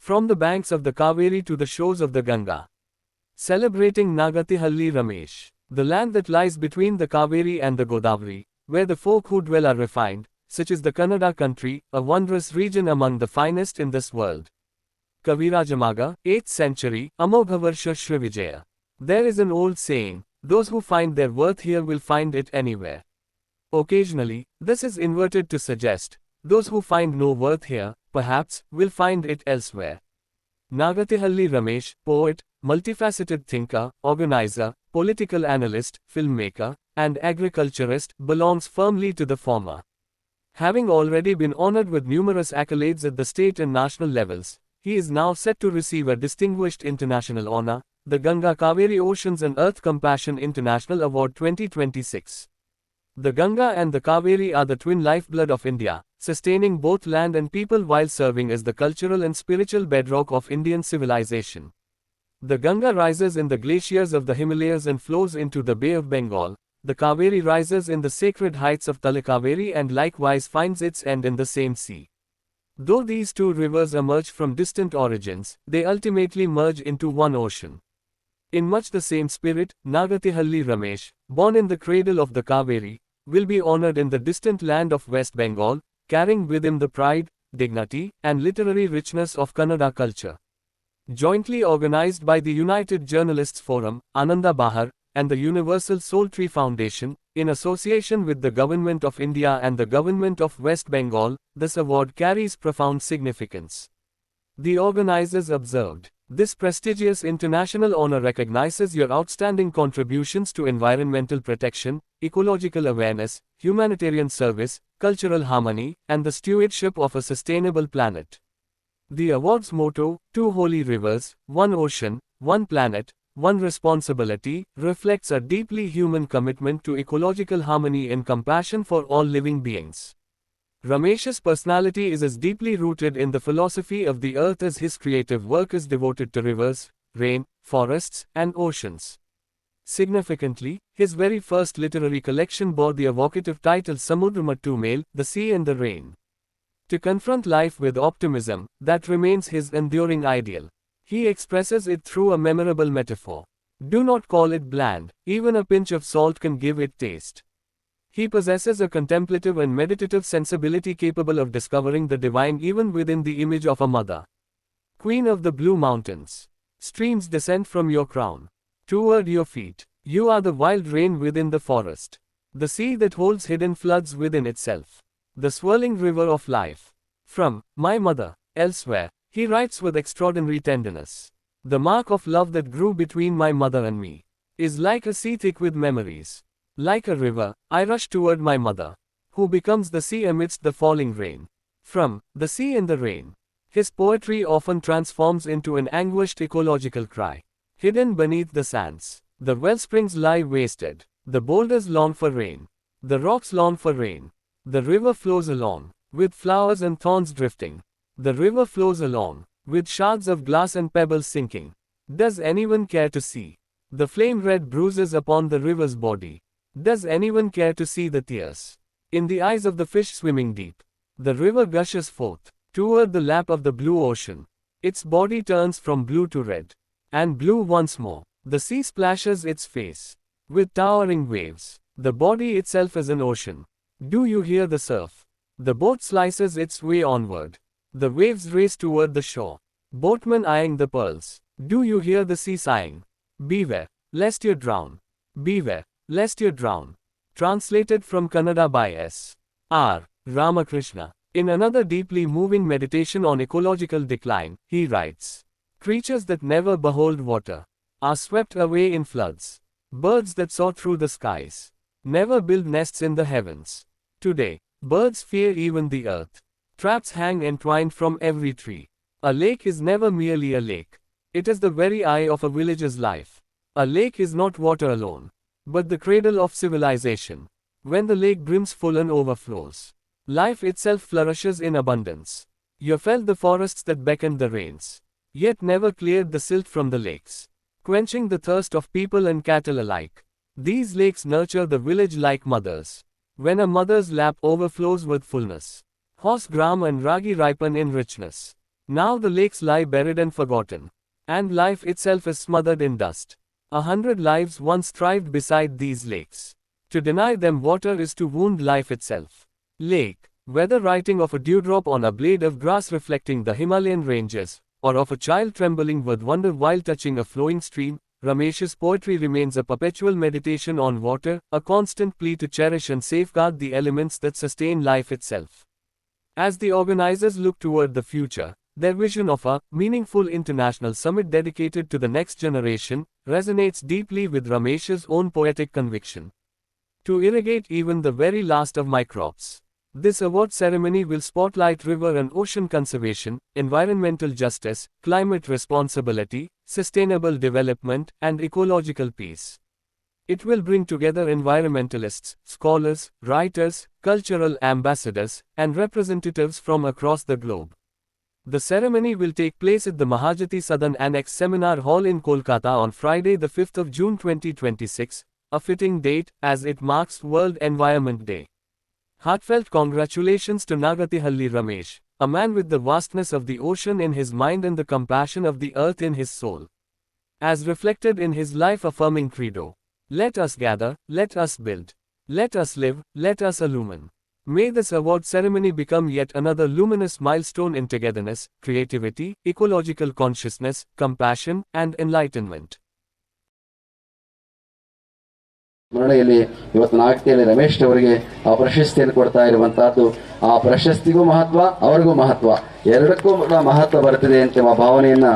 from the banks of the Kaveri to the shores of the Ganga. Celebrating Nagathihalli Ramesh, the land that lies between the Kaveri and the Godavari, where the folk who dwell are refined, such is the Kannada country, a wondrous region among the finest in this world. Kavirajamaga, 8th century, Amobhavarsha Shrivijaya. There is an old saying, those who find their worth here will find it anywhere. Occasionally, this is inverted to suggest, those who find no worth here, perhaps, will find it elsewhere. Nagathihalli Ramesh, poet, multifaceted thinker, organizer, political analyst, filmmaker, and agriculturist, belongs firmly to the former. Having already been honored with numerous accolades at the state and national levels, he is now set to receive a distinguished international honor, the Ganga Kaveri Oceans and Earth Compassion International Award 2026. The Ganga and the Kaveri are the twin lifeblood of India, sustaining both land and people while serving as the cultural and spiritual bedrock of Indian civilization. The Ganga rises in the glaciers of the Himalayas and flows into the Bay of Bengal. The Kaveri rises in the sacred heights of Talakaveri and likewise finds its end in the same sea. Though these two rivers emerge from distant origins, they ultimately merge into one ocean. In much the same spirit, Nagathihalli Ramesh, born in the cradle of the Kaveri, will be honored in the distant land of West Bengal, carrying with him the pride, dignity, and literary richness of Kannada culture. Jointly organized by the United Journalists Forum, Ananda Bahar, and the Universal Soul Tree Foundation, in association with the Government of India and the Government of West Bengal, this award carries profound significance. The organizers observed, this prestigious international honor recognizes your outstanding contributions to environmental protection, ecological awareness, humanitarian service, cultural harmony, and the stewardship of a sustainable planet. The award's motto, Two Holy Rivers, One Ocean, One Planet, One Responsibility, reflects a deeply human commitment to ecological harmony and compassion for all living beings. Ramesh's personality is as deeply rooted in the philosophy of the earth as his creative work is devoted to rivers, rain, forests, and oceans. Significantly, his very first literary collection bore the evocative title Samudramattu Mel, The Sea and the Rain. To confront life with optimism, that remains his enduring ideal. He expresses it through a memorable metaphor. Do not call it bland, even a pinch of salt can give it taste. He possesses a contemplative and meditative sensibility capable of discovering the divine even within the image of a mother. Queen of the Blue Mountains. Streams descend from your crown. Toward your feet. You are the wild rain within the forest. The sea that holds hidden floods within itself. The swirling river of life. From My Mother, Elsewhere, he writes with extraordinary tenderness. The mark of love that grew between my mother and me is like a sea thick with memories. Like a river, I rush toward my mother, who becomes the sea amidst the falling rain. From The Sea and the Rain. His poetry often transforms into an anguished ecological cry. Hidden beneath the sands, the wellsprings lie wasted. The boulders long for rain. The rocks long for rain. The river flows along, with flowers and thorns drifting. The river flows along, with shards of glass and pebbles sinking. Does anyone care to see the flame-red bruises upon the river's body? Does anyone care to see the tears in the eyes of the fish swimming deep? The river gushes forth toward the lap of the blue ocean. Its body turns from blue to red, and blue once more. The sea splashes its face with towering waves. The body itself is an ocean. Do you hear the surf? The boat slices its way onward. The waves race toward the shore. Boatmen eyeing the pearls. Do you hear the sea sighing? Beware, lest you drown. Beware, lest you drown. Translated from Kannada by S. R. Ramakrishna. In another deeply moving meditation on ecological decline, he writes, creatures that never behold water are swept away in floods. Birds that soar through the skies never build nests in the heavens. Today, birds fear even the earth. Traps hang entwined from every tree. A lake is never merely a lake. It is the very eye of a village's life. A lake is not water alone, but the cradle of civilization. When the lake brims full and overflows, life itself flourishes in abundance. You felled the forests that beckoned the rains, yet never cleared the silt from the lakes, quenching the thirst of people and cattle alike. These lakes nurture the village like mothers. When a mother's lap overflows with fullness, horse gram and ragi ripen in richness. Now the lakes lie buried and forgotten. And life itself is smothered in dust. 100 lives once thrived beside these lakes. To deny them water is to wound life itself. Lake, whether writing of a dewdrop on a blade of grass reflecting the Himalayan ranges, or of a child trembling with wonder while touching a flowing stream, Ramesh's poetry remains a perpetual meditation on water, a constant plea to cherish and safeguard the elements that sustain life itself. As the organizers look toward the future, their vision of a meaningful international summit dedicated to the next generation resonates deeply with Ramesh's own poetic conviction. To irrigate even the very last of my crops. This award ceremony will spotlight river and ocean conservation, environmental justice, climate responsibility, sustainable development, and ecological peace. It will bring together environmentalists, scholars, writers, cultural ambassadors, and representatives from across the globe. The ceremony will take place at the Mahajati Southern Annex Seminar Hall in Kolkata on Friday, the 5th of June 2026, a fitting date as it marks World Environment Day. Heartfelt congratulations to Nagathihalli Ramesh, a man with the vastness of the ocean in his mind and the compassion of the earth in his soul. As reflected in his life-affirming credo, let us gather, let us build, let us live, let us illumine. May this award ceremony become yet another luminous milestone in togetherness, creativity, ecological consciousness, compassion, and enlightenment. ಸ್ಮರಣೆಯಲ್ಲಿ ಇವತ್ತು ನಾಗತಿಯಲ್ಲಿ ರಮೇಶ್ ಅವರಿಗೆ ಆ ಪ್ರಶಸ್ತಿಯನ್ನು ಕೊಡ್ತಾ ಇರುವಂತಹದ್ದು, ಆ ಪ್ರಶಸ್ತಿಗೂ ಮಹತ್ವ, ಅವರಿಗೂ ಮಹತ್ವ, ಎರಡಕ್ಕೂ ಮಹತ್ವ ಬರ್ತಿದೆ ಅಂತ ಭಾವನೆಯನ್ನ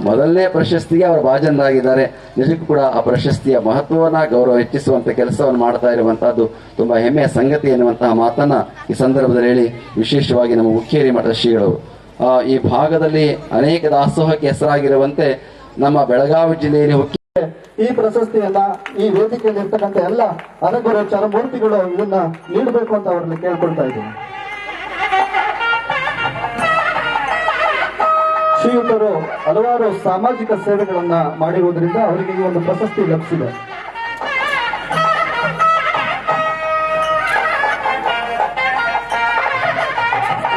ಮೊದಲನೇ ಪ್ರಶಸ್ತಿಗೆ ಅವರು ಭಾಜನರಾಗಿದ್ದಾರೆ. ನಿಜಕ್ಕೂ ಕೂಡ ಆ ಪ್ರಶಸ್ತಿಯ ಮಹತ್ವವನ್ನ ಗೌರವ ಹೆಚ್ಚಿಸುವಂತ ಕೆಲಸವನ್ನು ಮಾಡ್ತಾ ಇರುವಂತಹದ್ದು ತುಂಬಾ ಹೆಮ್ಮೆಯ ಸಂಗತಿ ಎನ್ನುವಂತಹ ಮಾತನ್ನ ಈ ಸಂದರ್ಭದಲ್ಲಿ ಹೇಳಿ, ವಿಶೇಷವಾಗಿ ನಮ್ಮ ಹುಕ್ಕೇರಿ ಮಠದ ಶ್ರೀಗಳು ಈ ಭಾಗದಲ್ಲಿ ಅನೇಕ ದಾಸೋಹಕ್ಕೆ ಹೆಸರಾಗಿರುವಂತೆ ನಮ್ಮ ಬೆಳಗಾವಿ ಜಿಲ್ಲೆಯಲ್ಲಿ ಈ ಪ್ರಶಸ್ತಿಯನ್ನ ಈ ವೇದಿಕೆಯಲ್ಲಿ ಇರ್ತಕ್ಕಂಥ ಎಲ್ಲ ಅನಗುರ ಚರಮೂರ್ತಿಗಳು ಇದನ್ನ ನೀಡಬೇಕು ಅಂತ ಅವರಲ್ಲಿ ಕೇಳ್ಕೊಳ್ತಾ ಇದ್ದೀನಿ. ಶ್ರೀಯುತರು ಹಲವಾರು ಸಾಮಾಜಿಕ ಸೇವೆಗಳನ್ನ ಮಾಡಿರುವುದರಿಂದ ಅವರಿಗೆ ಈ ಒಂದು ಪ್ರಶಸ್ತಿ ಲಭಿಸಿದೆ.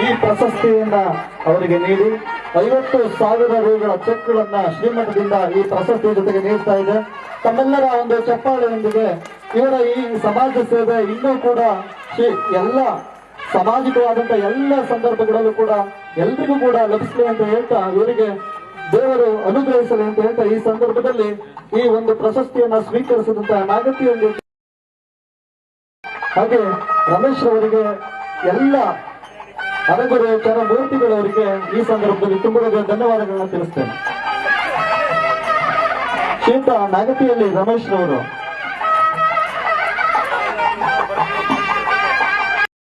ಈ ಪ್ರಶಸ್ತಿಯನ್ನ ಅವರಿಗೆ ನೀಡಿ 50,000 ರೂಗಳ ಚೆಕ್ಗಳನ್ನ ಶ್ರೀಮಠದಿಂದ ಈ ಪ್ರಶಸ್ತಿ ಜೊತೆಗೆ ನೀಡ್ತಾ ಇದೆ. ತಮ್ಮೆಲ್ಲರ ಒಂದು ಚಪ್ಪಾಳೆಯೊಂದಿಗೆ ಇವರ ಈ ಸಮಾಜ ಸೇವೆ ಇನ್ನೂ ಕೂಡ ಎಲ್ಲ ಸಾಮಾಜಿಕವಾದಂತಹ ಎಲ್ಲ ಸಂದರ್ಭಗಳಲ್ಲೂ ಕೂಡ ಎಲ್ರಿಗೂ ಕೂಡ ಲಭಿಸಲಿ ಅಂತ ಹೇಳ್ತಾ, ಇವರಿಗೆ ದೇವರು ಅನುಗ್ರಹಿಸಲಿ ಅಂತ ಹೇಳ್ತಾ ಈ ಸಂದರ್ಭದಲ್ಲಿ ಈ ಒಂದು ಪ್ರಶಸ್ತಿಯನ್ನ ಸ್ವೀಕರಿಸಿದಂತಹ ನಾಗತಿಯಲ್ಲಿ ಹಾಗೆ ರಮೇಶ್ ಅವರಿಗೆ ಎಲ್ಲ ಅನಗುರ ಚರಮೂರ್ತಿಗಳವರಿಗೆ ಈ ಸಂದರ್ಭದಲ್ಲಿ ತುಂಬಾ ಧನ್ಯವಾದಗಳನ್ನ ತಿಳಿಸ್ತೇನೆ. ಶ್ರೀಯುತ ನಾಗತಿಯಲ್ಲಿ ರಮೇಶ್ ರವರು